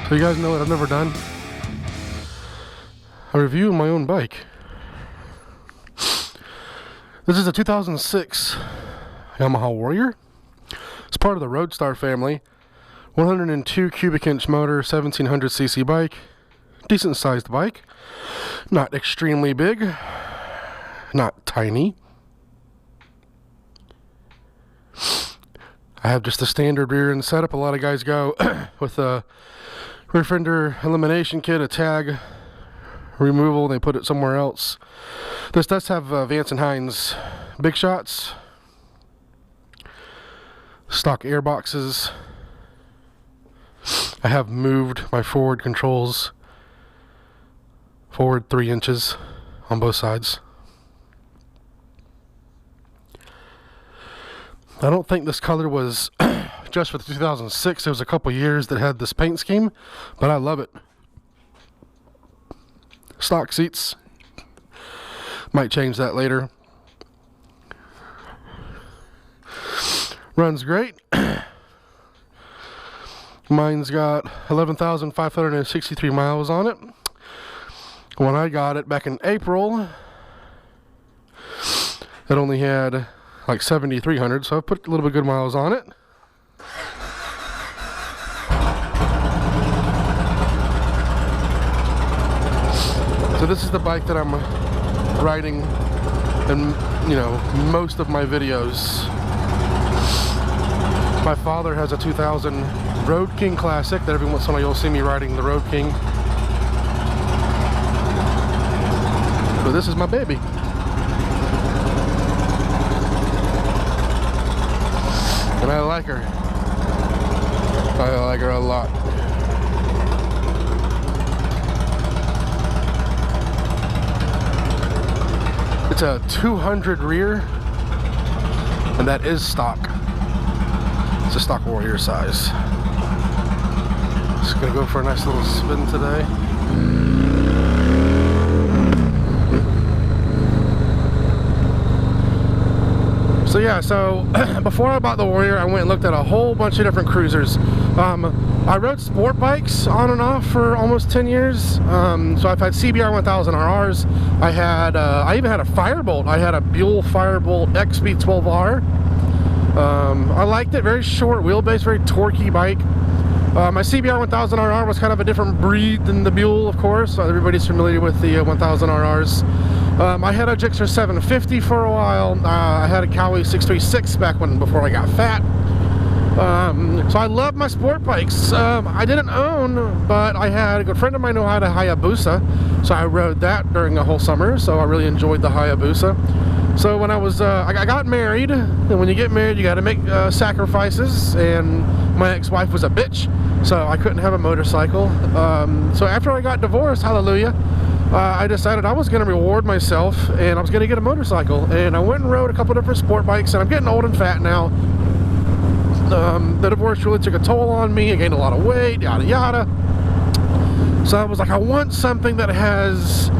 So you guys know what I've never done? A review of my own bike. This is a 2006 Yamaha Warrior. It's part of the Roadstar family. 102 cubic inch motor, 1700cc bike. Decent sized bike. Not extremely big. Not tiny. I have just a standard rear end setup. A lot of guys go with a rear fender elimination kit, a tag removal, they put it somewhere else. This does have Vance & Hines big shots, stock air boxes. I have moved my forward controls forward 3 inches on both sides. I don't think this color was just for the 2006. There was a couple years that had this paint scheme, but I love it. Stock seats. Might change that later. Runs great. Mine's got 11,563 miles on it. When I got it back in April, it only had like 7,300, so I put a little bit good miles on it. So this is the bike that I'm riding in, most of my videos. My father has a 2000 Road King Classic that every once in a while you'll see me riding the Road King. So this is my baby. And I like her. I like her a lot. It's a 200 rear, and that is stock. It's a stock Warrior size. Just gonna go for a nice little spin today. So yeah, before I bought the Warrior, I went and looked at a whole bunch of different cruisers. I rode sport bikes on and off for almost 10 years. So I've had CBR 1000 RRs. I even had a Firebolt. I had a Buell Firebolt XB12R. I liked it. Very short wheelbase, very torquey bike. My CBR 1000 RR was kind of a different breed than the Buell, of course. Everybody's familiar with the 1000 RRs. I had a Gixxer 750 for a while. I had a Cowie 636 before I got fat. So I love my sport bikes. I didn't own, but I had a good friend of mine who had a Hayabusa, so I rode that during the whole summer. So I really enjoyed the Hayabusa. So when I got married, and when you get married, you got to make sacrifices. And my ex-wife was a bitch, so I couldn't have a motorcycle. So after I got divorced, hallelujah. I decided I was going to reward myself and I was going to get a motorcycle, and I went and rode a couple different sport bikes, and I'm getting old and fat now. The divorce really took a toll on me. I gained a lot of weight, yada yada. So I was like, I want something that has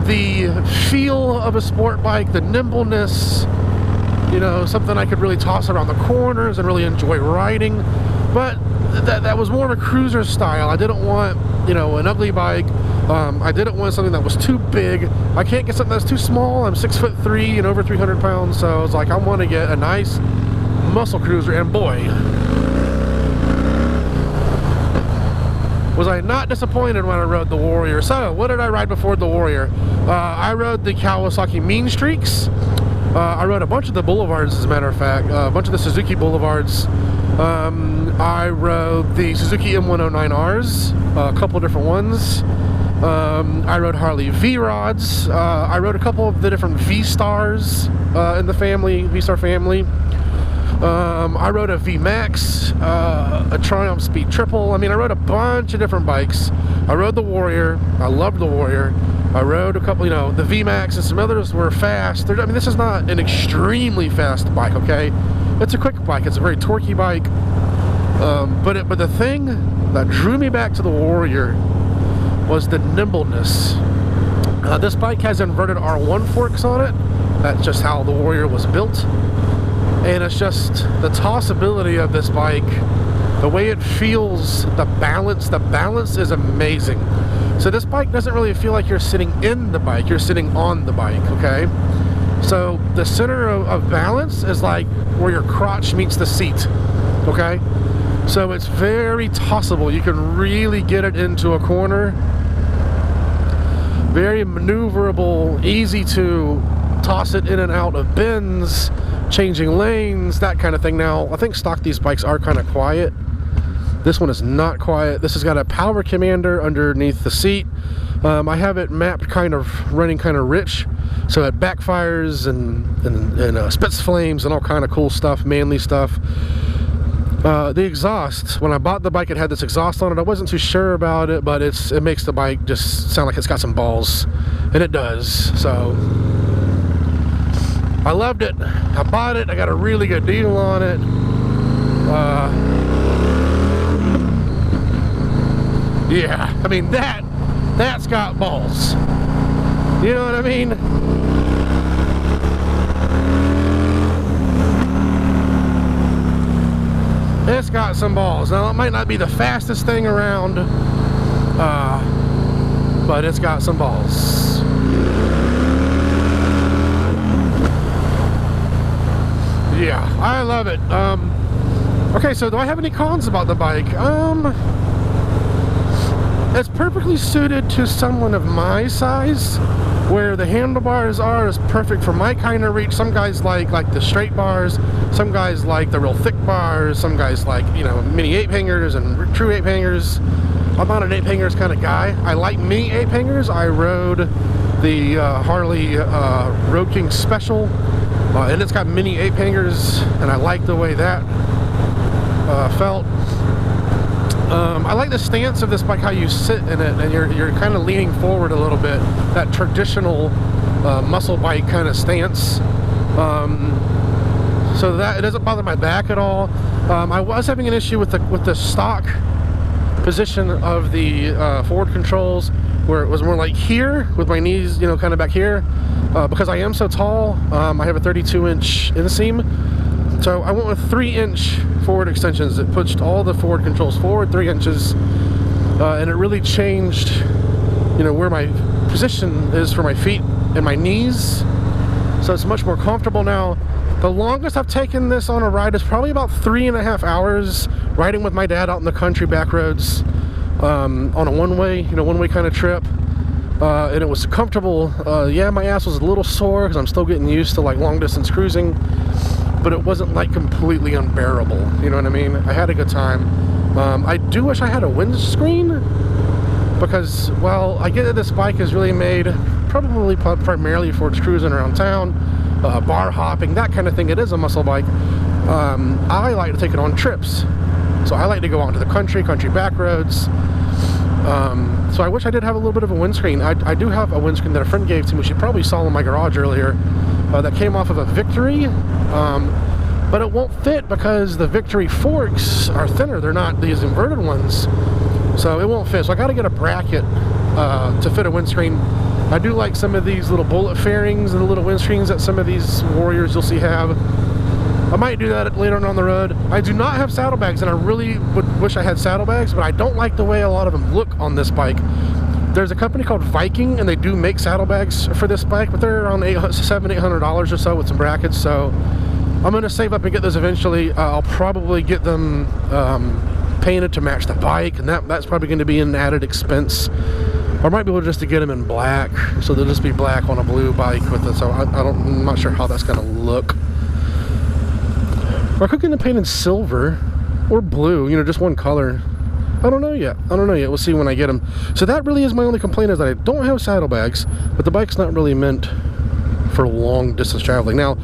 the feel of a sport bike, the nimbleness, something I could really toss around the corners and really enjoy riding. But that was more of a cruiser style. I didn't want, an ugly bike. I didn't want something that was too big. I can't get something that's too small. I'm 6'3" and over 300 pounds. So I was like, I want to get a nice muscle cruiser. And boy, was I not disappointed when I rode the Warrior. So what did I ride before the Warrior? I rode the Kawasaki Mean Streaks. I rode a bunch of the Boulevards, as a matter of fact. A bunch of the Suzuki Boulevards. I rode the Suzuki M109Rs, a couple different ones. I rode Harley V-Rods. I rode a couple of the different V-Stars in the V-Star family. I rode a V-Max, a Triumph Speed Triple. I rode a bunch of different bikes. I rode the Warrior. I loved the Warrior. I rode a couple, the V-Max and some others were fast. This is not an extremely fast bike, okay? It's a quick bike. It's a very torquey bike. But the thing that drew me back to the Warrior was the nimbleness. This bike has inverted R1 forks on it. That's just how the Warrior was built. And it's just the tossability of this bike The way it feels, the balance is amazing. So this bike doesn't really feel like you're sitting in the bike, you're sitting on the bike, okay? So the center of balance is like where your crotch meets the seat, okay? So it's very tossable. You can really get it into a corner. Very maneuverable, easy to toss it in and out of bends, changing lanes, that kind of thing. Now, I think stock these bikes are kind of quiet. This one is not quiet. This has got a power commander underneath the seat. I have it mapped kind of running kind of rich, so it backfires and spits flames and all kind of cool stuff, manly stuff. The exhaust, when I bought the bike, it had this exhaust on it. I wasn't too sure about it, but it makes the bike just sound like it's got some balls, and it does. So I loved it. I bought it. I got a really good deal on it. Yeah, I mean, that's got balls. You know what I mean? It's got some balls. Now, it might not be the fastest thing around, but it's got some balls. Yeah, I love it. Okay, so do I have any cons about the bike? It's perfectly suited to someone of my size, where the handlebars is perfect for my kind of reach. Some guys like the straight bars, some guys like the real thick bars, some guys like, you know, mini ape hangers and true ape hangers. I'm not an ape hangers kind of guy. I like mini ape hangers. I rode the Harley Road King Special, and it's got mini ape hangers, and I like the way that felt. I like the stance of this bike, how you sit in it, and you're kind of leaning forward a little bit. That traditional muscle bike kind of stance. So that it doesn't bother my back at all. I was having an issue with the stock position of the forward controls, where it was more like here with my knees, you know, kind of back here. Because I am so tall, I have a 32-inch inseam. So I went with 3-inch forward extensions. It pushed all the forward controls forward 3 inches, and it really changed, you know, where my position is for my feet and my knees. So it's much more comfortable now. The longest I've taken this on a ride is probably about 3.5 hours, riding with my dad out in the country back roads, on a one-way kind of trip. And it was comfortable. Yeah, my ass was a little sore because I'm still getting used to like long distance cruising, but it wasn't like completely unbearable, you know what I mean? I had a good time. I do wish I had a windscreen, because, well, I get that this bike is really made probably primarily for its cruising around town, bar hopping, that kind of thing. It is a muscle bike. I like to take it on trips, so I like to go out into the country back roads. So I wish I did have a little bit of a windscreen. I do have a windscreen that a friend gave to me, which you probably saw in my garage earlier, that came off of a Victory, but it won't fit because the Victory forks are thinner. They're not these inverted ones, so it won't fit. So I got to get a bracket to fit a windscreen. I do like some of these little bullet fairings and the little windscreens that some of these Warriors you'll see have. I might do that later on the road. I do not have saddlebags, and I really would wish I had saddlebags, but I don't like the way a lot of them look on this bike. There's a company called Viking, and they do make saddlebags for this bike, but they're around $700-800 or so with some brackets, so I'm going to save up and get those eventually. I'll probably get them painted to match the bike, and that's probably going to be an added expense. Or I might be able just to get them in black, so they'll just be black on a blue bike with it, so I'm not sure how that's going to look. Or I could get them painted silver or blue, you know, just one color. I don't know yet. We'll see when I get them. So that really is my only complaint, is that I don't have saddlebags, but the bike's not really meant for long distance traveling. Now,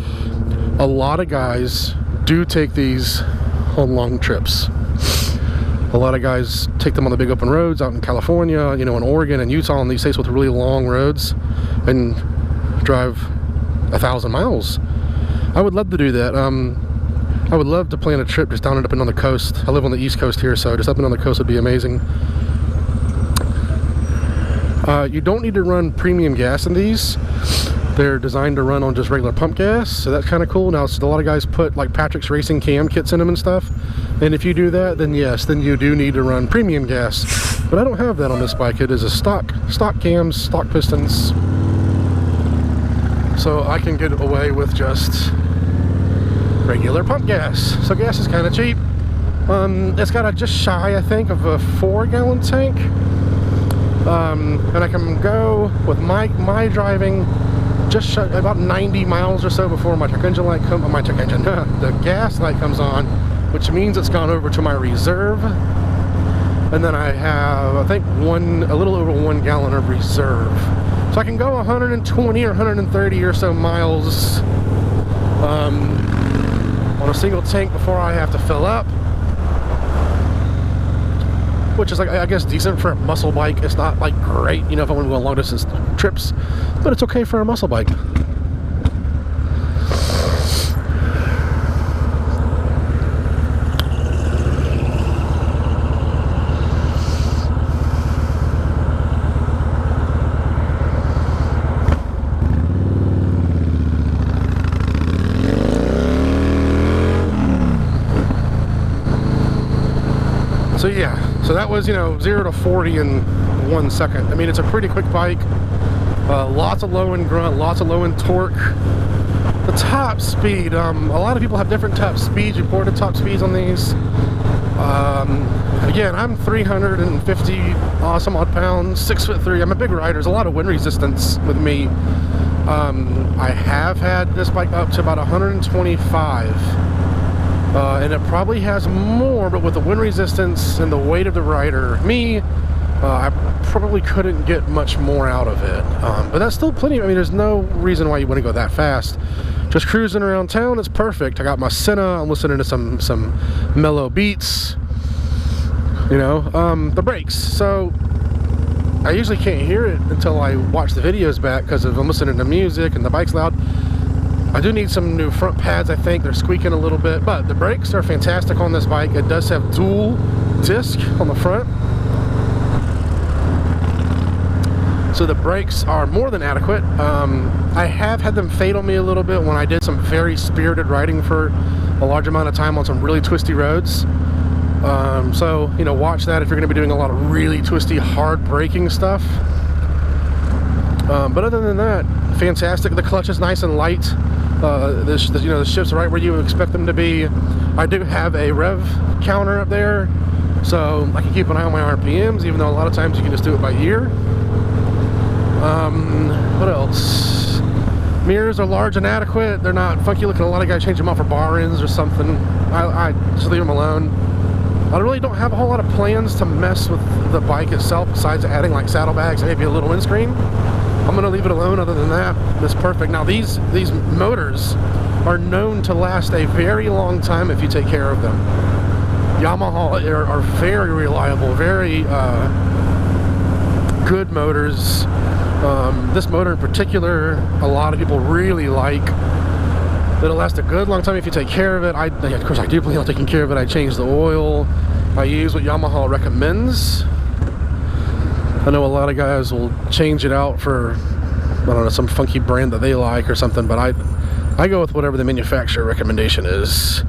a lot of guys do take these on long trips. A lot of guys take them on the big open roads out in California, you know, in Oregon and Utah, and these states with really long roads, and drive 1,000 miles. I would love to do that. I would love to plan a trip just down and up and on the coast. I live on the East Coast here, so just up and on the coast would be amazing. You don't need to run premium gas in these. They're designed to run on just regular pump gas, so that's kind of cool. Now, a lot of guys put like Patrick's Racing cam kits in them and stuff. And if you do that, then yes, then you do need to run premium gas. But I don't have that on this bike. It is a stock cams, stock pistons. So I can get away with just regular pump gas. So gas is kind of cheap. It's got a just shy, I think, of a 4-gallon tank. And I can go with my driving just shy, about 90 miles or so before my check engine light comes. The gas light comes on, which means it's gone over to my reserve. And then I have, I think, a little over 1 gallon of reserve. So I can go 120 or 130 or so miles on a single tank before I have to fill up. Which is, like, I guess, decent for a muscle bike. It's not, like, great, you know, if I want to go on long distance trips, but it's okay for a muscle bike. So yeah, so that was, you know, 0 to 40 in 1 second. I mean, it's a pretty quick bike. Lots of low end grunt, lots of low end torque. The top speed, a lot of people have different top speeds, reported top speeds on these. Again, I'm 350 awesome odd pounds, 6'3". I'm a big rider. There's a lot of wind resistance with me. I have had this bike up to about 125. And it probably has more, but with the wind resistance and the weight of the rider, I probably couldn't get much more out of it. But that's still plenty. I mean, there's no reason why you wouldn't go that fast. Just cruising around town, it's perfect. I got my Senna, I'm listening to some mellow beats, you know. The brakes, so I usually can't hear it until I watch the videos back because I'm listening to music and the bike's loud. I do need some new front pads, I think. They're squeaking a little bit, but the brakes are fantastic on this bike. It does have dual disc on the front. So the brakes are more than adequate. I have had them fade on me a little bit when I did some very spirited riding for a large amount of time on some really twisty roads. So, you know, watch that if you're going to be doing a lot of really twisty, hard braking stuff. But other than that, fantastic. The clutch is nice and light. You know, the shifts right where you would expect them to be. I do have a rev counter up there, so I can keep an eye on my RPMs, even though a lot of times you can just do it by ear. What else? Mirrors are large and adequate. They're not funky looking. A lot of guys change them out for bar ends or something. I just leave them alone. I really don't have a whole lot of plans to mess with the bike itself besides adding like saddlebags and maybe a little windscreen. I'm going to leave it alone. Other than that, it's perfect. Now these motors are known to last a very long time if you take care of them. Yamaha are very reliable, very good motors. This motor in particular, a lot of people really like. It'll last a good long time if you take care of it. Of course, I do plan on taking care of it. I change the oil. I use what Yamaha recommends. I know a lot of guys will change it out for, I don't know, some funky brand that they like or something, but I go with whatever the manufacturer recommendation is.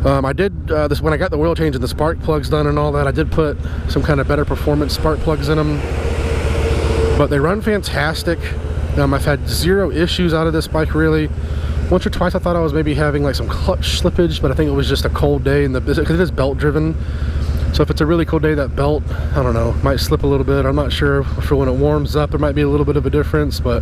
I did this when I got the oil change and the spark plugs done and all that. I did put some kind of better performance spark plugs in them, but they run fantastic. I've had zero issues out of this bike really. Once or twice I thought I was maybe having like some clutch slippage, but I think it was just a cold day because it is belt driven. So if it's a really cold day, that belt, I don't know, might slip a little bit. I'm not sure. For when it warms up, there might be a little bit of a difference, but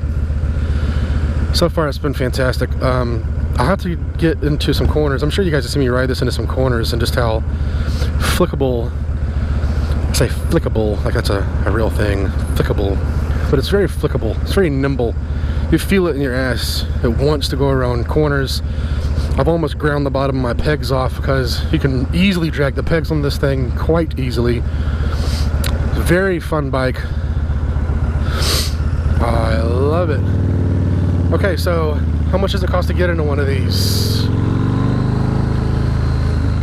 so far it's been fantastic. I'll have to get into some corners. I'm sure you guys have seen me ride this into some corners and just how flickable, I say flickable, like that's a real thing, flickable, but it's very flickable. It's very nimble. You feel it in your ass. It wants to go around corners. I've almost ground the bottom of my pegs off because you can easily drag the pegs on this thing quite easily. Very fun bike. I love it. Okay, so how much does it cost to get into one of these?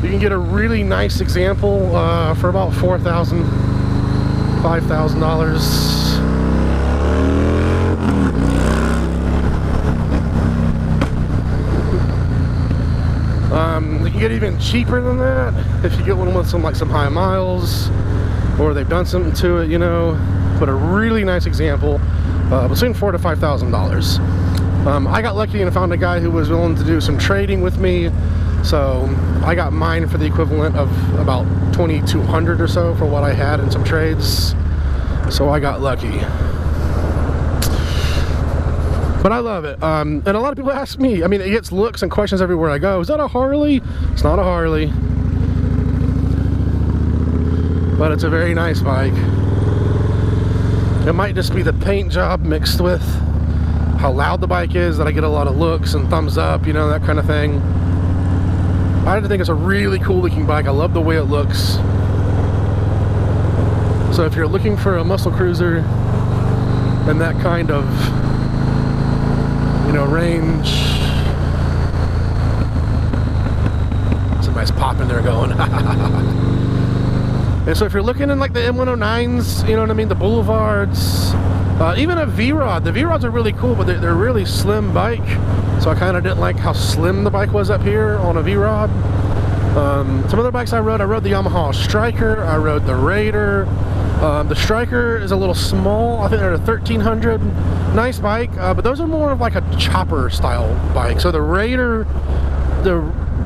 You can get a really nice example for about $4,000, $5,000. You can get even cheaper than that if you get one with some high miles, or they've done something to it, you know. But a really nice example, between $4,000 to $5,000. I got lucky and found a guy who was willing to do some trading with me, so I got mine for the equivalent of about $2,200 or so for what I had in some trades. So I got lucky. But I love it. And a lot of people ask me, I mean, it gets looks and questions everywhere I go. Is that a Harley? It's not a Harley. But it's a very nice bike. It might just be the paint job mixed with how loud the bike is that I get a lot of looks and thumbs up, you know, that kind of thing. I think it's a really cool looking bike. I love the way it looks. So if you're looking for a muscle cruiser and that kind of, you know, range. Somebody's popping there going. And so if you're looking in like the M109s, you know what I mean, the Boulevards, even a V-Rod. The V-Rods are really cool, but they're a really slim bike. So I kind of didn't like how slim the bike was up here on a V-Rod. Some other bikes I rode the Yamaha Striker, I rode the Raider. The Striker is a little small. I think they're a 1300. Nice bike, but those are more of like a chopper style bike. So the Raider, I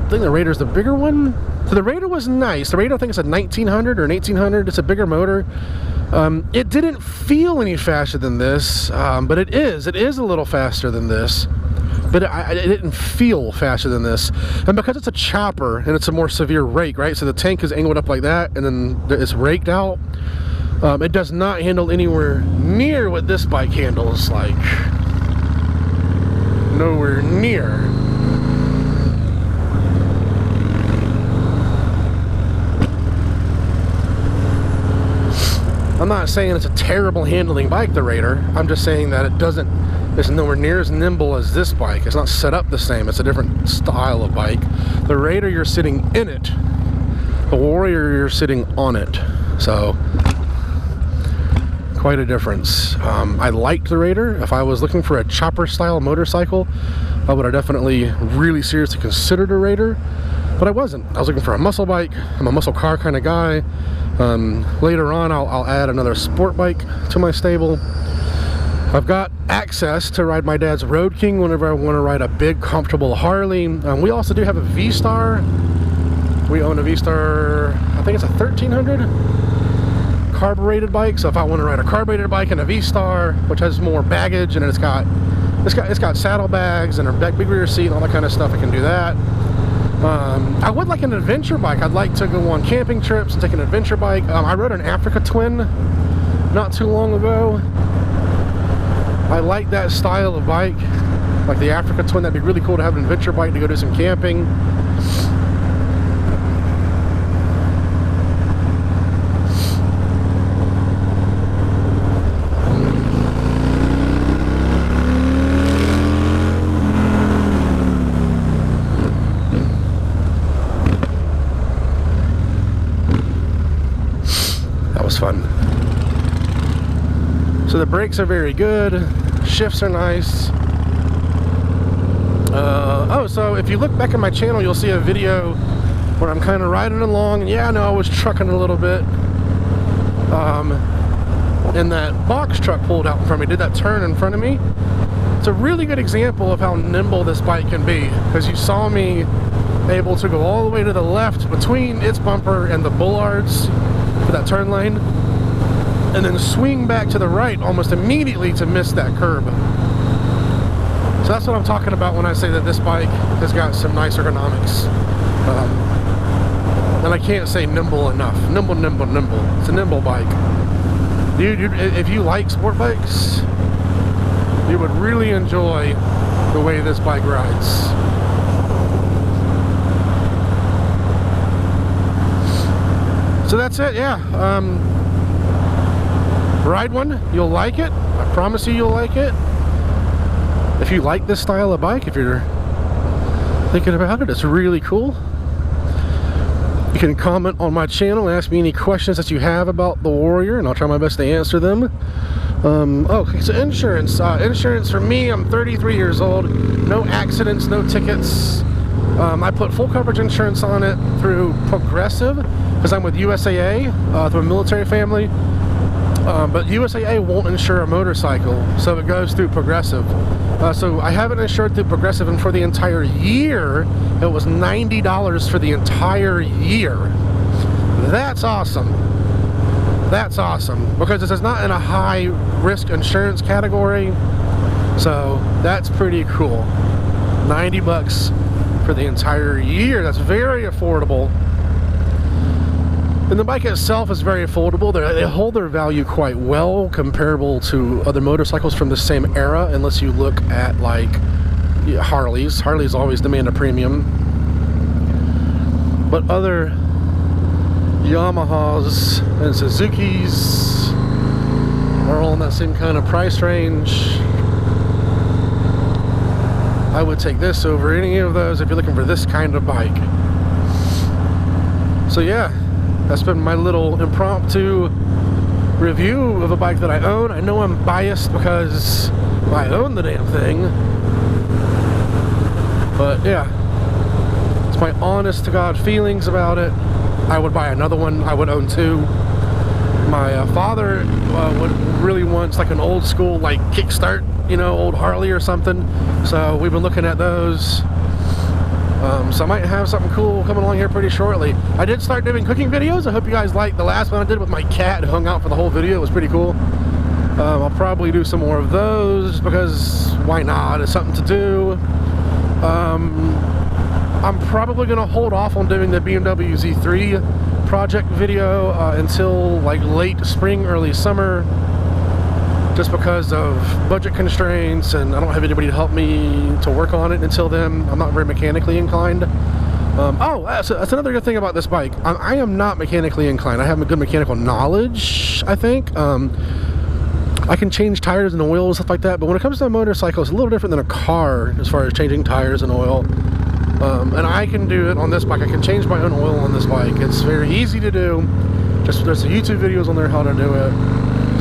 think the Raider's the bigger one. So the Raider was nice. The Raider, I think it's a 1900 or an 1800. It's a bigger motor. It didn't feel any faster than this, but it is a little faster than this. But it didn't feel faster than this. And because it's a chopper and it's a more severe rake, right? So the tank is angled up like that and then it's raked out. It does not handle anywhere near what this bike handles, like nowhere near. I'm not saying it's a terrible handling bike, the Raider. I'm just saying that it's nowhere near as nimble as this bike. It's not set up the same. It's a different style of bike. The Raider, you're sitting in it. The Warrior, you're sitting on it. So quite a difference. I liked the Raider. If I was looking for a chopper style motorcycle, I would have definitely really seriously considered a Raider, but I wasn't. I was looking for a muscle bike. I'm a muscle car kind of guy. Later on I'll add another sport bike to my stable. I've got access to ride my dad's Road King whenever I want to ride a big comfortable Harley. We also do have a V-Star. We own a V-Star, I think it's a 1300 carbureted bike. So if I want to ride a carbureted bike and a V-Star, which has more baggage and it's got saddlebags and a big rear seat and all that kind of stuff, I can do that. I would like an adventure bike. I'd like to go on camping trips and take an adventure bike. I rode an Africa Twin not too long ago. I like that style of bike, like the Africa Twin. That'd be really cool to have an adventure bike to go do some camping. Fun. So the brakes are very good, shifts are nice. Oh, so if you look back at my channel, you'll see a video where I'm kind of riding along, and yeah, I know I was trucking a little bit, and that box truck pulled out in front of me, did that turn in front of me. It's a really good example of how nimble this bike can be, because you saw me able to go all the way to the left between its bumper and the bollards for that turn lane, and then swing back to the right almost immediately to miss that curb. So that's what I'm talking about when I say that this bike has got some nice ergonomics. And I can't say nimble enough. Nimble, nimble, nimble. It's a nimble bike. Dude, if you like sport bikes, you would really enjoy the way this bike rides. So that's it, yeah. Ride one, you'll like it. I promise you'll like it. If you like this style of bike, if you're thinking about it, it's really cool. You can comment on my channel and ask me any questions that you have about the Warrior, and I'll try my best to answer them. Okay, so insurance. Insurance for me, I'm 33 years old. No accidents, no tickets. I put full coverage insurance on it through Progressive because I'm with USAA, through a military family. But USAA won't insure a motorcycle, so it goes through Progressive. So I have it insured through Progressive, and for the entire year, it was $90 for the entire year. That's awesome. That's awesome, because this is not in a high risk insurance category, so that's pretty cool. 90 bucks for the entire year. That's very affordable. And the bike itself is very affordable. They hold their value quite well, comparable to other motorcycles from the same era, unless you look at like Harleys. Harleys always demand a premium. But other Yamahas and Suzukis are all in that same kind of price range. I would take this over any of those if you're looking for this kind of bike. So yeah, that's been my little impromptu review of a bike that I own. I know I'm biased because I own the damn thing, but yeah, it's my honest to God feelings about it. I would buy another one. I would own two. My father would really wants like an old school like kickstart, you know, old Harley or something. So we've been looking at those. So I might have something cool coming along here pretty shortly. I did start doing cooking videos. I hope you guys liked the last one I did with my cat who hung out for the whole video. It was pretty cool. I'll probably do some more of those because why not? It's something to do. I'm probably going to hold off on doing the BMW Z3 project video until like late spring, early summer, just because of budget constraints, and I don't have anybody to help me to work on it until then. I'm not very mechanically inclined. That's another good thing about this bike. I am not mechanically inclined. I have a good mechanical knowledge, I think. I can change tires and oil and stuff like that, but when it comes to a motorcycle, it's a little different than a car as far as changing tires and oil. And I can do it on this bike. I can change my own oil on this bike. It's very easy to do. Just there's YouTube videos on there how to do it.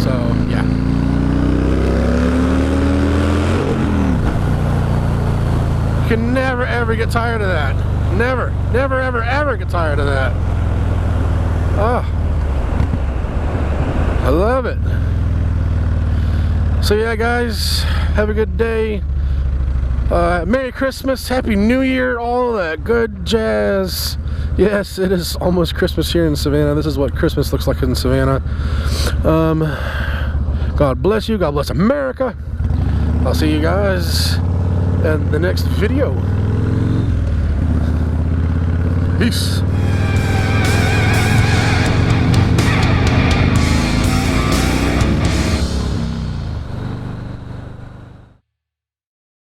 So yeah. You can never ever get tired of that. Never ever get tired of that. Oh, I love it. So yeah, guys, have a good day. Merry Christmas, Happy New Year, all that good jazz. Yes, it is almost Christmas here in Savannah. This is what Christmas looks like in Savannah. God bless you. God bless America. I'll see you guys in the next video. Peace.